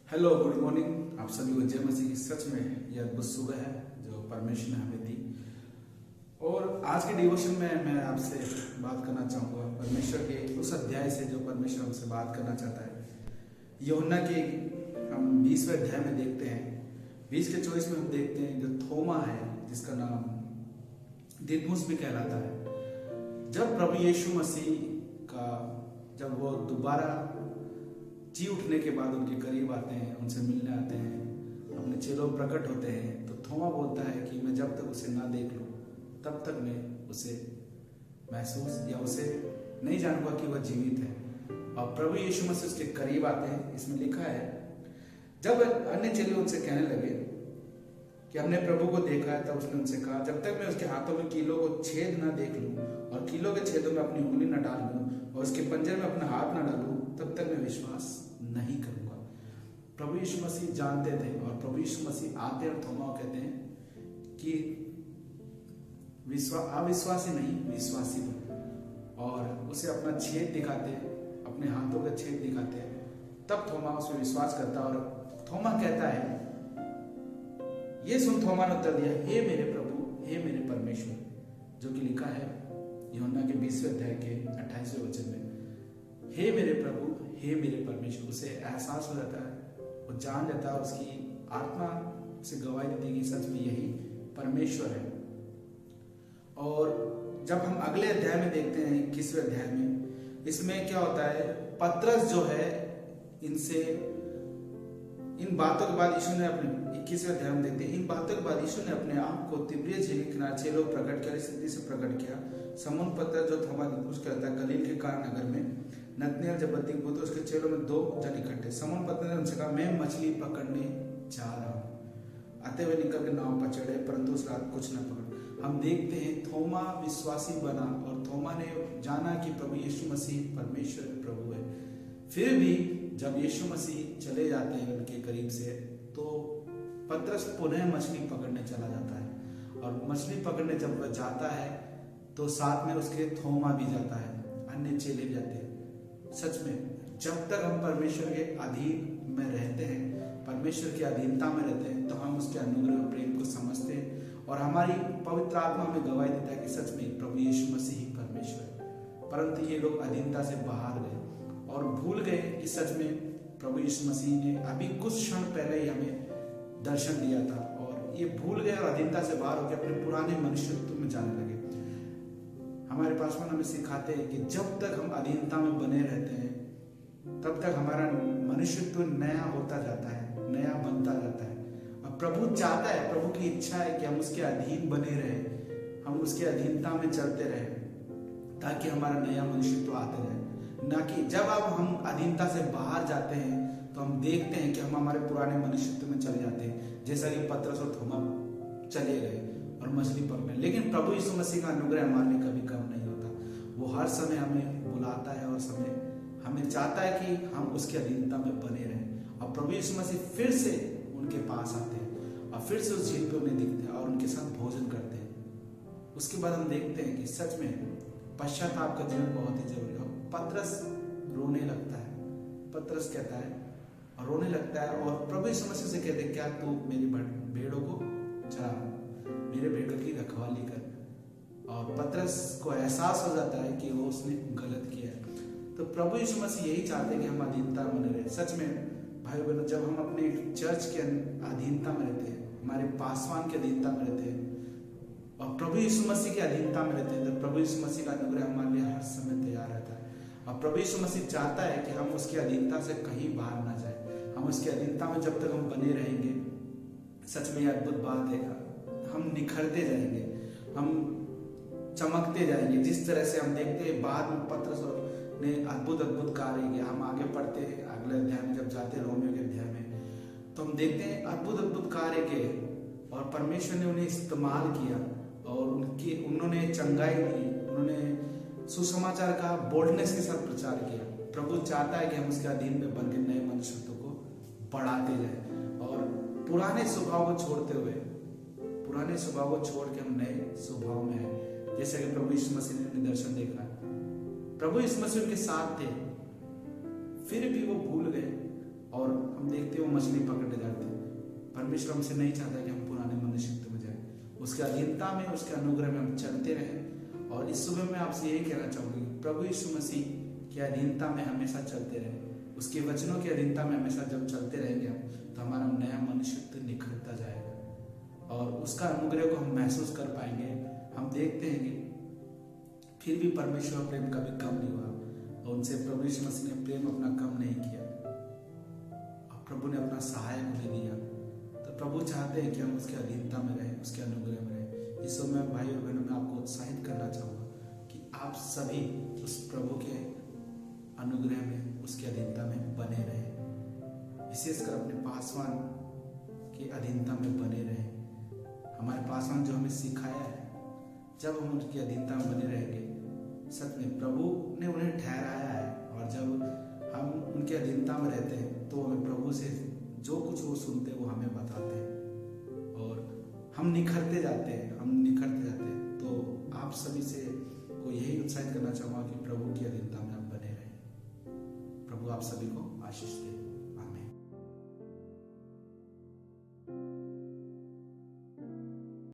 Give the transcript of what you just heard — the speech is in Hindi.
Hello, good morning. आप सभी को जय मसीह की। सच में यह अद्भुत सुबह है जो परमेश्वर ने हमें दी। और आज के डिवोशन में मैं आपसे बात करना चाहूँगा परमेश्वर के उस अध्याय से जो परमेश्वर हमसे बात करना चाहता है। यूहन्ना के हम 20वें अध्याय में देखते हैं, 20 के 24 में हम देखते हैं जो थोमा है, जिसका नाम दिदमुस भी कहलाता है। जब प्रभु यीशु मसीह का जब वो दोबारा जी उठने के बाद उनके करीब आते हैं, उनसे मिलने आते हैं, अपने चेलों में प्रकट होते हैं, तो थोमा बोलता है कि मैं जब तक उसे ना देख लूं तब तक मैं उसे महसूस या उसे नहीं जानूंगा कि वह जीवित है। और प्रभु यीशु मसीह उसके करीब आते हैं। इसमें लिखा है, जब अन्य चेले उनसे कहने लगे कि हमने प्रभु को देखा है, तब उसने उनसे कहा, जब तक मैं उसके हाथों में कीलों को छेद ना देख लूं और कीलों के छेदों में अपनी उंगली न डाल लूं और उसके पंजर में अपना हाथ न डालूं, तब तक मैं विश्वास नहीं करूंगा। प्रभु यीशु मसीह जानते थे और प्रभु यीशु मसीह आते और थोमा को कहते हैं कि अविश्वासी नहीं, विश्वासी बन। और उसे अपना छेद दिखाते, अपने हाथों का छेद दिखाते। तब थोमा उस पर विश्वास करता और थोमा कहता है, ये सुन थोमा ने उत्तर दिया, हे मेरे प्रभु, हे मेरे परमेश्वर। जो कि लिखा है यूहन्ना के 20वें अध्याय के 28वें वचन में, हे मेरे प्रभु, हे मेरे परमेश्वर। उसे एहसास हो जाता है, वो जान जाता है, उसकी आत्मा उसे गवाही देती है कि सच में यही परमेश्वर है। और जब हम अगले अध्याय में देखते हैं 21वें अध्याय में, इसमें क्या होता है, पतरस जो है इनसे इन बातों के बाद यीशु ने अपने 21वें अध्याय में देखते हैं, इन बातों के बाद यीशु ने अपने आप को तिब्रियस झील के किनारे चेलों प्रकट किया, स्थिति से प्रकट किया। समून पतरस जो थोमा दिदमुस कहता है, गलील के कार नगर में नतनएल जबदी के पुत्र उसके चेलों में 2 जन इकट्ठे। समून पतरस ने उनसे कहा, मैं मछली पकड़ने जा रहा हूँ। आते हुए निकल के नाव पर चढ़े, परंतु उस रात कुछ न पकड़। हम देखते हैं थोमा विश्वासी बना और थोमा ने जाना कि प्रभु यीशु मसीह परमेश्वर प्रभु है। फिर भी जब यीशु मसीह चले जाते हैं उनके करीब से, तो पतरस पुनः मछली पकड़ने चला जाता है। और मछली पकड़ने जब वह जाता है तो साथ में उसके थोमा भी जाता है, अन्य चेले भी जाते हैं। सच में जब तक हम परमेश्वर के अधीन में रहते हैं, परमेश्वर की अधीनता में रहते हैं, तो हम उसके अनुग्रह और प्रेम को समझते हैं। और हमारी पवित्र आत्मा हमें गवाही देता है कि सच में प्रभु यीशु मसीह ही परमेश्वर है। परंतु ये लोग अधीनता से बाहर गए और भूल गए कि सच में प्रभु यीशु मसीह ने अभी कुछ क्षण पहले ही हमें दर्शन दिया था। और ये भूल गए और अधीनता से बाहर होकर अपने पुराने मनुष्यत्व में जाने लगे। हमारे पासवान हमें सिखाते हैं कि जब तक हम अधीनता में बने रहते हैं, तब तक हमारा मनुष्यत्व नया होता जाता है, नया बनता जाता है। और प्रभु चाहता है, प्रभु की इच्छा है कि हम उसके अधीन बने रहे, हम उसके अधीनता में चलते रहे, ताकि हमारा नया मनुष्यत्व आता जाए। ना कि जब अब हम अधीनता से बाहर जाते हैं तो हम देखते हैं कि हम हमारे पुराने मनुष्यत्व में चले जाते हैं, जैसा कि पतरस और थोमा चले गए और मछली पकड़ने। लेकिन प्रभु यीशु मसीह का अनुग्रह हमारे लिए कभी कम नहीं होता। वो हर समय हमें बुलाता है और समय हमें चाहता है कि हम उसकी अधीनता में बने रहें। और प्रभु यीशु मसीह फिर से उनके पास आते हैं और फिर से उस झील पे उन्हें दिखते हैं और उनके साथ भोजन करते हैं। उसके बाद हम देखते हैं कि सच में पश्चाताप का जीवन बहुत ही जरूरी है। पतरस रोने लगता है, पतरस कहता है और रोने लगता है और प्रभु यीशु मसीह से कहते हैं, क्या तू मेरी भेड़ों को चरा, मेरे भेड़ों की रखवाली कर। और पतरस को एहसास हो जाता है कि वो उसने गलत किया है। तो प्रभु यीशु मसीह यही चाहते हैं कि हम अधीनता में रहे। सच में भाई बहनों, जब हम अपने चर्च के अधीनता में रहते हैं, हमारे पासवान के अधीनता में रहते हैं और प्रभु यीशु मसीह के अधीनता में रहते हैं, तो प्रभु यीशु मसीह का अनुग्रह हमारे लिए हर समय तैयार रहता है। और प्रभु यीशु मसीह चाहता है कि हम उसकी अधीनता से कहीं बाहर ना जाए। हम उसकी अधीनता में जब तक हम बने रहेंगे, सच में यह अद्भुत बात है, हम निखरते जाएंगे, हम चमकते जाएंगे। जिस तरह से हम देखते हैं बाद में पतरस ने अद्भुत कार्य किया। हम आगे पढ़ते हैं अगले अध्याय में, जब जाते हैं रोमियो के अध्याय में, तो हम देखते हैं अद्भुत कार्य किए और परमेश्वर ने उन्हें इस्तेमाल किया और उन्होंने चंगाई दी, उन्होंने सुसमाचार का बोल्डनेस के साथ प्रचार किया। प्रभु चाहता है कि हम उसके अधीन में बनकर नए मनुष्यत्व को बढ़ाते जाए और पुराने स्वभाव को छोड़ते हुए, पुराने स्वभाव को छोड़ के हम नए स्वभाव में आए। जैसे कि प्रभु यीशु मसीह ने दर्शन देखा, प्रभु यीशु मसीह उनके साथ थे, फिर भी वो भूल गए और हम देखते हैं वो मछली पकड़ने जाते हैं। परमेश्वर हमसे नहीं चाहता कि हम पुराने मनुष्यत्व में जाए, उसके अधीनता में, उसके अनुग्रह में हम चलते रहें। और इस सुबह मैं आपसे यही कहना चाहूँगी, प्रभु यीशु मसीह की अधीनता में हमेशा चलते रहें, उसके वचनों की अधीनता में हमेशा जब चलते रहेंगे हम, तो हमारा नया मनुष्यत्व निखरता जाएगा और उसका अनुग्रह को हम महसूस कर पाएंगे। हम देखते हैं कि फिर भी परमेश्वर प्रेम कभी कम नहीं हुआ और उनसे प्रभु यीशु मसीह ने प्रेम अपना कम नहीं किया और प्रभु ने अपना सहायक उन्हें दिया। तो प्रभु चाहते हैं कि हम उसके अधीनता में रहें, उसके अनुग्रह में रहें। इस समय भाई और बहनों में आपको उत्साहित करना चाहूँगा कि आप सभी उस प्रभु के अनुग्रह में, उसके अधीनता में बने रहें, विशेषकर अपने पासवान के अधीनता में बने रहें। हमारे पासवान जो हमें सिखाया है, जब हम उनकी अधीनता में बने रहेंगे, सच में प्रभु ने उन्हें ठहराया है और जब हम उनके अधीनता में रहते हैं तो हमें प्रभु से जो कुछ वो सुनते हैं वो हमें बताते हैं और हम निखरते जाते हैं। तो आप सभी से को यही उत्साहित करना चाहूँगा कि प्रभु की अधीनता में आप बने रहें। प्रभु आप सभी को आशीष दे।